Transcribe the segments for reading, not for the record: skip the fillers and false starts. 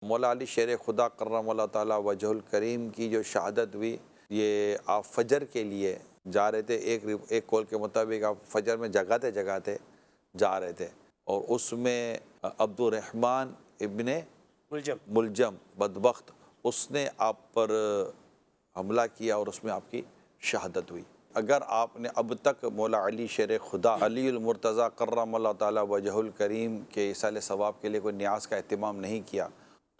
مولا علی شیر خدا کرم اللہ تعالیٰ وجہ الکریم کی جو شہادت ہوئی، یہ آپ فجر کے لیے جا رہے تھے، ایک قول کے مطابق آپ فجر میں جگاتے جا رہے تھے، اور اس میں عبد الرحمن ابن ملجم بدبخت اس نے آپ پر حملہ کیا اور اس میں آپ کی شہادت ہوئی۔ اگر آپ نے اب تک مولا علی شیر خدا علی المرتضیٰ کرم اللہ تعالیٰ وجہ الکریم کے ایصال ثواب کے لیے کوئی نیاز کا اہتمام نہیں کیا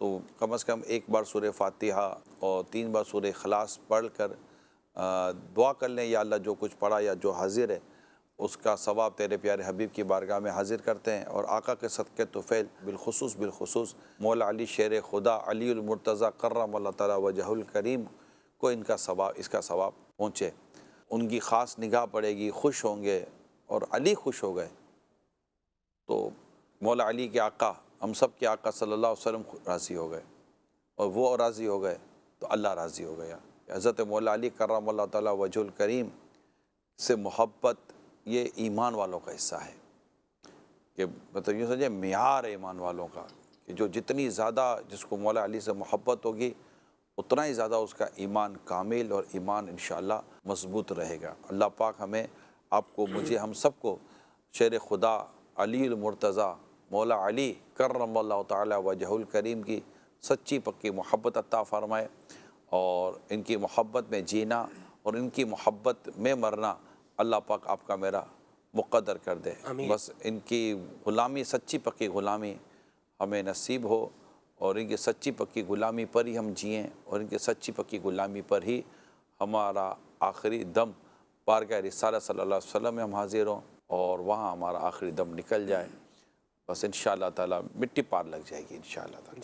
تو کم از کم ایک بار سورہ فاتحہ اور 3 بار سورہ اخلاص پڑھ کر دعا کر لیں، یا اللہ جو کچھ پڑھا یا جو حاضر ہے اس کا ثواب تیرے پیارے حبیب کی بارگاہ میں حاضر کرتے ہیں، اور آقا کے صدقے طفیل بالخصوص مولا علی شیر خدا علی المرتضیٰ کرم اللہ تعالیٰ وجہ الکریم کو اس کا ثواب پہنچے، ان کی خاص نگاہ پڑے گی، خوش ہوں گے، اور علی خوش ہو گئے تو مولا علی کے آقا، ہم سب کے آقا صلی اللہ علیہ وسلم راضی ہو گئے، اور وہ راضی ہو گئے تو اللہ راضی ہو گیا۔ حضرت مولا علی کرم اللہ تعالیٰ وجہ الکریم سے محبت یہ ایمان والوں کا حصہ ہے، کہ مطلب یوں سمجھے معیار ایمان والوں کا، کہ جو جتنی زیادہ جس کو مولا علی سے محبت ہوگی اتنا ہی زیادہ اس کا ایمان کامل اور ایمان انشاءاللہ مضبوط رہے گا۔ اللہ پاک ہمیں، آپ کو، مجھے، ہم سب کو شیر خدا علی المرتضیٰ مولا علی کرم اللہ تعالی وجہ الکریم کی سچی پکی محبت عطا فرمائے، اور ان کی محبت میں جینا اور ان کی محبت میں مرنا اللہ پاک آپ کا میرا مقدر کر دے۔ بس ان کی غلامی، سچی پکی غلامی ہمیں نصیب ہو، اور ان کی سچی پکی غلامی پر ہی ہم جئیں، اور ان کی سچی پکی غلامی پر ہی ہمارا آخری دم بارگاہ رسالت صلی اللہ علیہ وسلم میں ہم حاضر ہوں، اور وہاں ہمارا آخری دم نکل جائے، بس انشاءاللہ تعالی مٹی پار لگ جائے گی انشاءاللہ تعالی۔